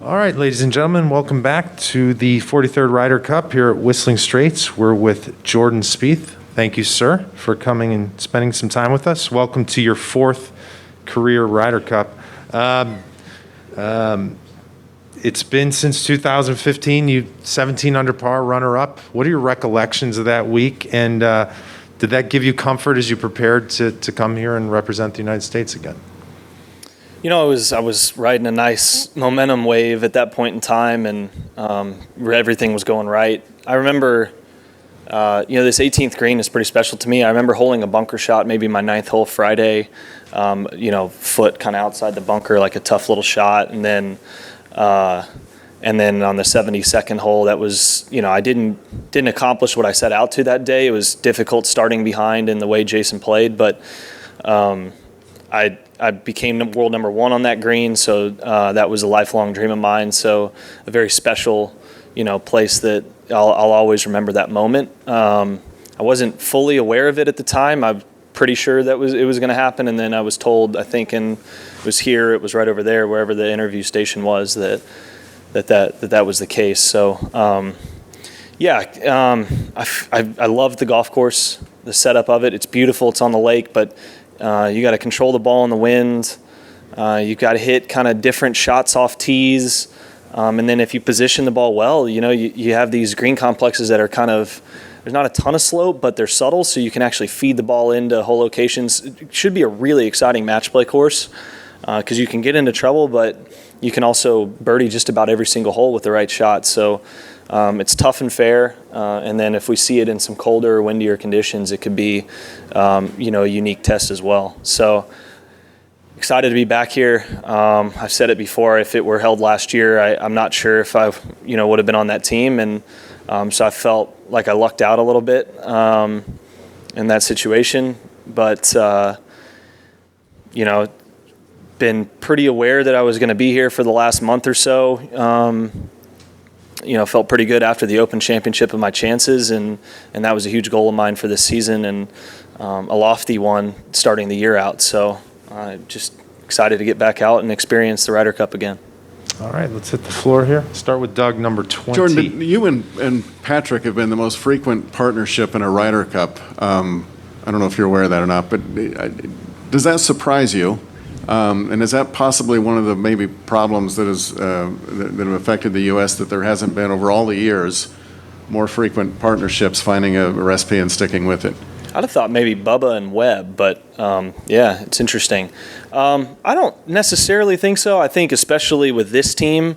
All right, ladies and gentlemen, welcome back to the 43rd Ryder Cup here at Whistling Straits. We're with Jordan Spieth. Thank you, sir, for coming and spending some time with us. Welcome to your fourth career Ryder Cup. It's been since 2015. You 17 under par, runner-up. What are your recollections of that week? And did that give you comfort as you prepared to come here and represent the United States again? You know, I was riding a nice momentum wave at that point in time, and everything was going right. I remember, this 18th green is pretty special to me. I remember holding a bunker shot, maybe my 9th hole Friday, foot kind of outside the bunker, like a tough little shot, and then on the 72nd hole, that was, I didn't accomplish what I set out to that day. It was difficult starting behind in the way Jason played, but I became world number one on that green, so that was a lifelong dream of mine. So a very special, place that I'll always remember that moment. I wasn't fully aware of it at the time. I'm pretty sure that it was going to happen, and then I was told, I think, and it was right over there, wherever the interview station was, that was the case. So I love the golf course, the setup of it. It's beautiful. It's on the lake, but you got to control the ball in the wind. You've got to hit kind of different shots off tees. And then if you position the ball well, you have these green complexes that are kind of, there's not a ton of slope, but they're subtle, so you can actually feed the ball into hole locations. It should be a really exciting match play course because you can get into trouble, but you can also birdie just about every single hole with the right shot. So it's tough and fair, and then if we see it in some colder, windier conditions, it could be, a unique test as well. So excited to be back here. I've said it before, if it were held last year, I'm not sure if I, would have been on that team, and so I felt like I lucked out a little bit in that situation, but been pretty aware that I was going to be here for the last month or so. Felt pretty good after the Open Championship of my chances, and that was a huge goal of mine for this season, and a lofty one starting the year out. So just excited to get back out and experience the Ryder Cup again. All right, let's hit the floor here. Start with Doug, number 20. Jordan, you and Patrick have been the most frequent partnership in a Ryder Cup. I don't know if you're aware of that or not, but does that surprise you? And is that possibly one of the maybe problems that have affected the U.S., that there hasn't been over all the years more frequent partnerships, finding a recipe and sticking with it? I'd have thought maybe Bubba and Webb, but it's interesting. I don't necessarily think so. I think especially with this team,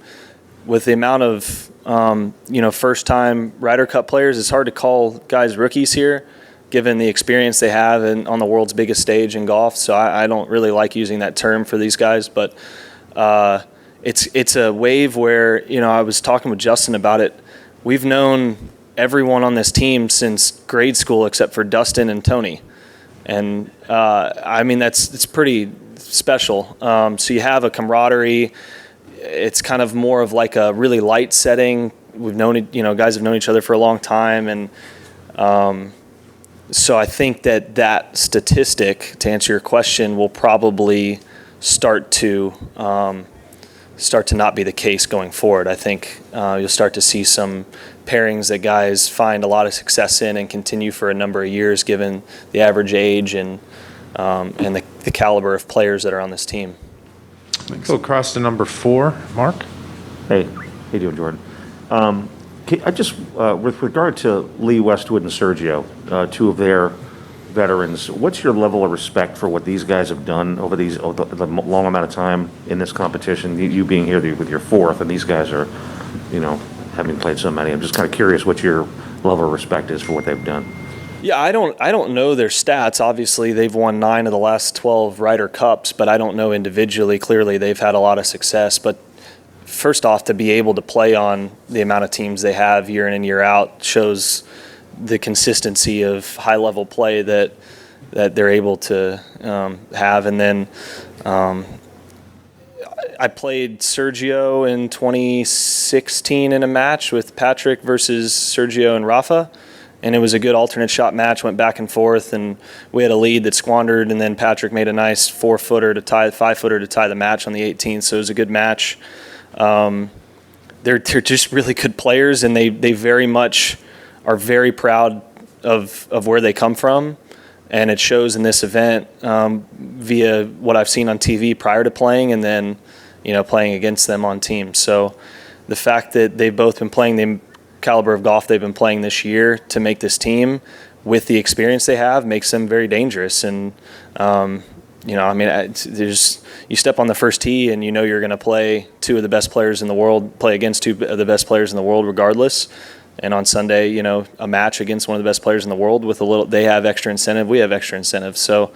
with the amount of first-time Ryder Cup players, it's hard to call guys rookies here, given the experience they have on the world's biggest stage in golf. So I don't really like using that term for these guys, but it's a wave where, I was talking with Justin about it. We've known everyone on this team since grade school except for Dustin and Tony. And it's pretty special. So you have a camaraderie. It's kind of more of like a really light setting. We've known, guys have known each other for a long time. And so I think that statistic, to answer your question, will probably start to not be the case going forward. I think you'll start to see some pairings that guys find a lot of success in and continue for a number of years, given the average age and the caliber of players that are on this team. Go across to number 4, Mark. Hey, how you doing, Jordan? I just, with regard to Lee, Westwood, and Sergio, two of their veterans, what's your level of respect for what these guys have done over the long amount of time in this competition? You being here with your fourth, and these guys are, having played so many. I'm just kind of curious what your level of respect is for what they've done. Yeah, I don't know their stats. Obviously, they've won 9 of the last 12 Ryder Cups, but I don't know individually. Clearly, they've had a lot of success. But first off, to be able to play on the amount of teams they have year in and year out shows the consistency of high-level play that they're able to have. And then I played Sergio in 2016 in a match with Patrick versus Sergio and Rafa, and it was a good alternate shot match, went back and forth, and we had a lead that squandered, and then Patrick made a nice 4-footer to tie, 5-footer to tie the match on the 18th, so it was a good match. They're just really good players, and they very much are very proud of where they come from, and it shows in this event via what I've seen on TV prior to playing, and then playing against them on teams. So the fact that they've both been playing the caliber of golf they've been playing this year to make this team with the experience they have makes them very dangerous. And you step on the first tee and you're going to play two of the best players in the world, play against two of the best players in the world regardless. And on Sunday, a match against one of the best players in the world with they have extra incentive, we have extra incentive. So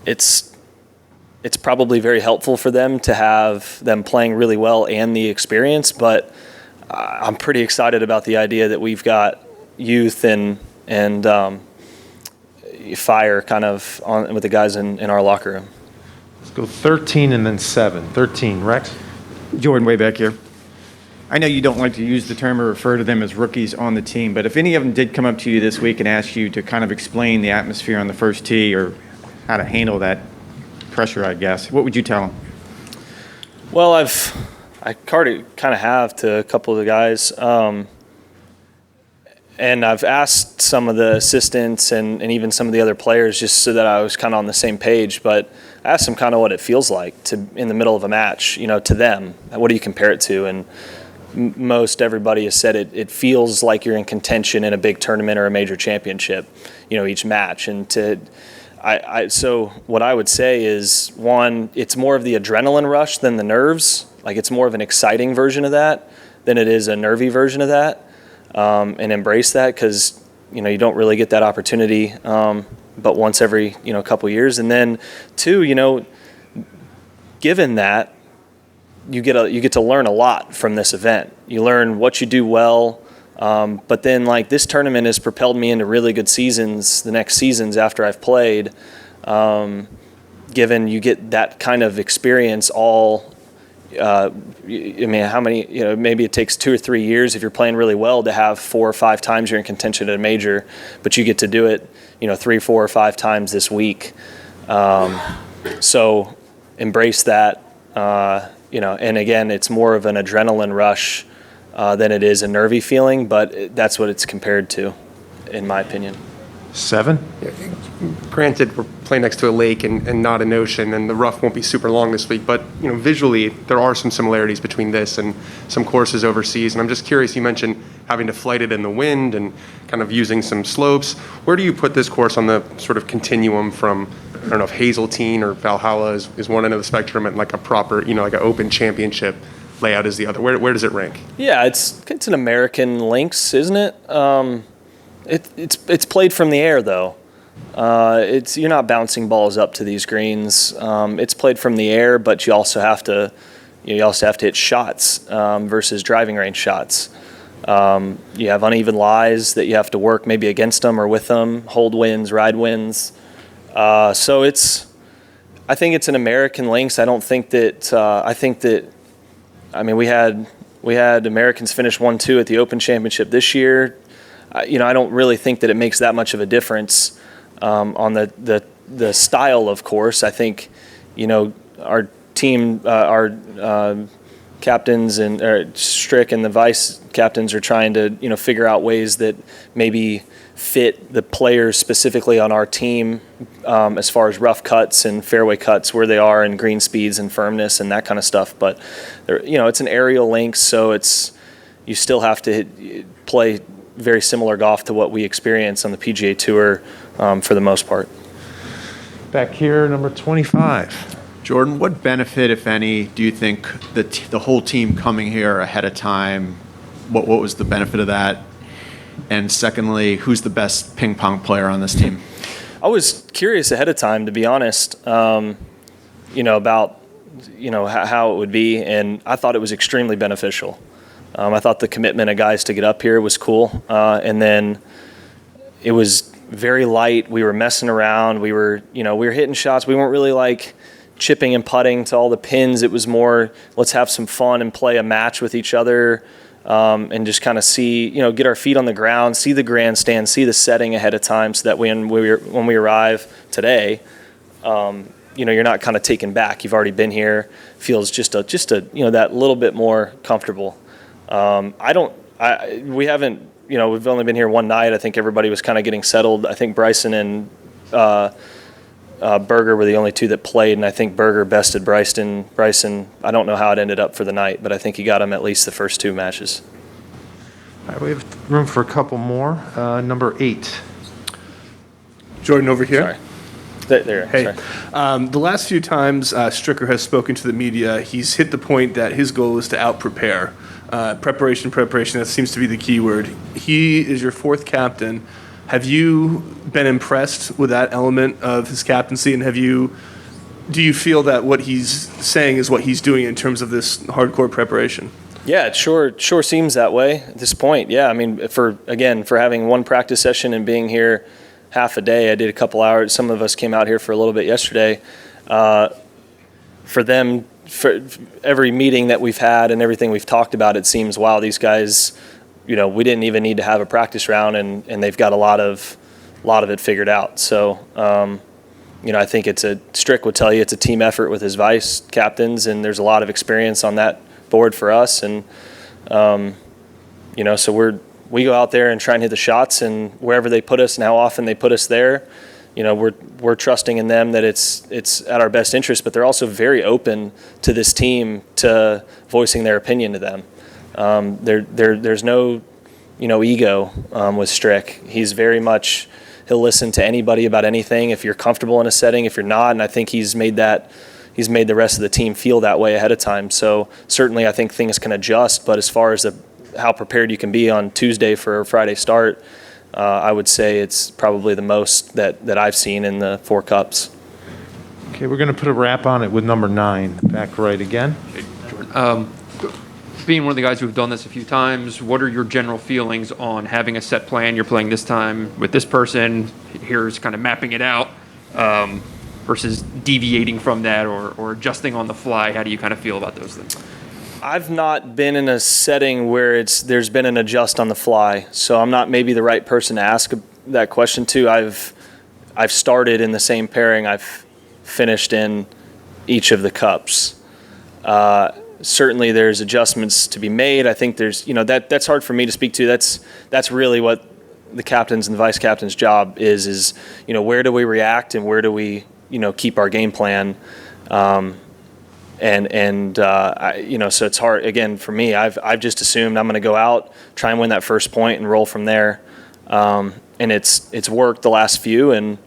it's probably very helpful for them to have them playing really well and the experience, but I'm pretty excited about the idea that we've got youth and fire kind of on with the guys in our locker room. Let's go 13 and then 7. 13, Rex? Jordan, way back here. I know you don't like to use the term or refer to them as rookies on the team, but if any of them did come up to you this week and ask you to kind of explain the atmosphere on the first tee or how to handle that pressure, I guess, what would you tell them? Well, I kind of have to a couple of the guys, and I've asked some of the assistants and even some of the other players just so that I was kind of on the same page. But I asked them kind of what it feels like in the middle of a match, to them. What do you compare it to? And most everybody has said it feels like you're in contention in a big tournament or a major championship, each match. And so what I would say is, one, it's more of the adrenaline rush than the nerves. Like, it's more of an exciting version of that than it is a nervy version of that. And embrace that, because you don't really get that opportunity but once every couple years. And then two, given that, you get to learn a lot from this event. You learn what you do well, but then like this tournament has propelled me into really good seasons the next seasons after I've played, given you get that kind of experience all how many, maybe it takes 2 or 3 years if you're playing really well to have 4 or 5 times you're in contention at a major, but you get to do it, 3, 4, or 5 times this week. So embrace that, and again, it's more of an adrenaline rush than it is a nervy feeling, but that's what it's compared to, in my opinion. 7? Granted, we're playing next to a lake and not an ocean, and the rough won't be super long this week, but visually there are some similarities between this and some courses overseas. And I'm just curious, you mentioned having to flight it in the wind and kind of using some slopes. Where do you put this course on the sort of continuum from, I don't know if Hazeltine or Valhalla is one end of the spectrum, and like a proper, like an open championship layout is the other? Where does it rank? Yeah, it's an American links, isn't it? It's played from the air though. You're not bouncing balls up to these greens. It's played from the air, but you also have to hit shots versus driving range shots. You have uneven lies that you have to work maybe against them or with them, hold wins, ride wins. So I think it's an American links. I don't think that. We had Americans finish 1-2 at the Open Championship this year. I don't really think that it makes that much of a difference on the style of course. I think, our team, our captains and Strick and the vice captains are trying to, figure out ways that maybe fit the players specifically on our team as far as rough cuts and fairway cuts, where they are, and green speeds and firmness and that kind of stuff. But, it's an aerial links, so you still have to play very similar golf to what we experience on the PGA Tour for the most part. Back here, number 25. Jordan, what benefit, if any, do you think the whole team coming here ahead of time, what was the benefit of that? And secondly, who's the best ping pong player on this team? I was curious ahead of time, to be honest, about how it would be, and I thought it was extremely beneficial. I thought the commitment of guys to get up here was cool, and then it was very light. We were messing around. We were hitting shots. We weren't really like chipping and putting to all the pins. It was more, let's have some fun and play a match with each other, and just kind of see, get our feet on the ground, see the grandstand, see the setting ahead of time, so that when we arrive today, you're not kind of taken back. You've already been here. Feels just a that little bit more comfortable. We haven't, we've only been here one night. I think everybody was kind of getting settled. I think Bryson and Berger were the only two that played, and I think Berger bested Bryson. I don't know how it ended up for the night, but I think he got him at least the first two matches. All right, we have room for a couple more. Number 8. Jordan over here. Sorry. There. Hey, Sorry. the last few times Stricker has spoken to the media, he's hit the point that his goal is to out-prepare. Preparation, that seems to be the key word. He is your 4th captain. Have you been impressed with that element of his captaincy, and do you feel that what he's saying is what he's doing in terms of this hardcore preparation? Yeah, it sure seems that way at this point. Yeah, I mean, for having one practice session and being here half a day, I did a couple hours. Some of us came out here for a little bit yesterday. For them, for every meeting that we've had and everything we've talked about, it seems, wow, these guys, we didn't even need to have a practice round, and they've got a lot of it figured out. So, I think Strick would tell you it's a team effort with his vice captains, and there's a lot of experience on that board for us. And, so we go out there and try and hit the shots, and wherever they put us and how often they put us there, we're trusting in them that it's at our best interest, but they're also very open to this team to voicing their opinion to them. There's no, ego with Strick. He's very much, he'll listen to anybody about anything if you're comfortable in a setting, if you're not, and I think he's made the rest of the team feel that way ahead of time. So certainly I think things can adjust, but as far as how prepared you can be on Tuesday for a Friday start, I would say it's probably the most that I've seen in the 4 cups. Okay, we're going to put a wrap on it with number 9. Back right again. Being one of the guys who've done this a few times, what are your general feelings on having a set plan? You're playing this time with this person. Here's kind of mapping it out versus deviating from that or adjusting on the fly. How do you kind of feel about those things? I've not been in a setting where there's been an adjust on the fly, so I'm not maybe the right person to ask that question to. I've started in the same pairing. I've finished in each of the cups. Certainly there's adjustments to be made. I think there's, that's hard for me to speak to. That's really what the captain's and the vice captain's job is, where do we react and where do we, keep our game plan. So it's hard, again, for me. I've just assumed I'm going to go out, try and win that first point and roll from there. And it's worked the last few, and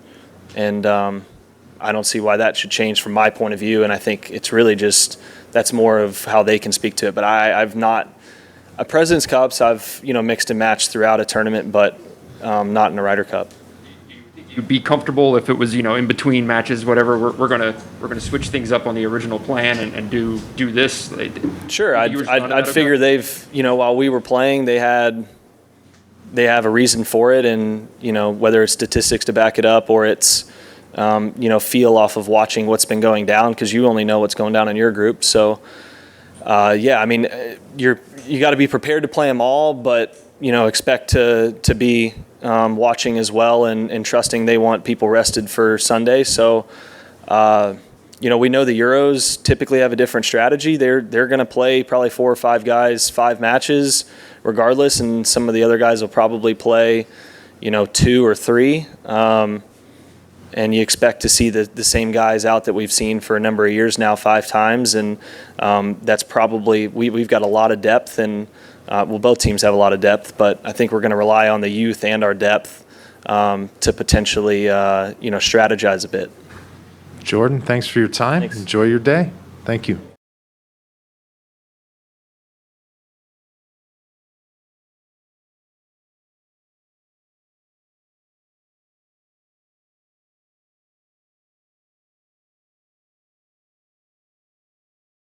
I don't see why that should change from my point of view. And I think it's really just, that's more of how they can speak to it. But I've not, a President's Cups, I've, mixed and matched throughout a tournament, but not in a Ryder Cup. You'd be comfortable if it was, in between matches, whatever. We're gonna switch things up on the original plan and do this. Sure, I'd figure they've, while we were playing, they have a reason for it, and whether it's statistics to back it up or it's feel off of watching what's been going down, because you only know what's going down in your group. So you got to be prepared to play them all, but expect to be watching as well and trusting they want people rested for Sunday. So, we know the Euros typically have a different strategy. They're going to play probably 4 or 5 guys, 5 matches regardless. And some of the other guys will probably play, 2 or 3. And you expect to see the same guys out that we've seen for a number of years now, 5 times. And that's probably, we've got a lot of depth, and both teams have a lot of depth, but I think we're going to rely on the youth and our depth to potentially, strategize a bit. Jordan, thanks for your time. Thanks. Enjoy your day. Thank you.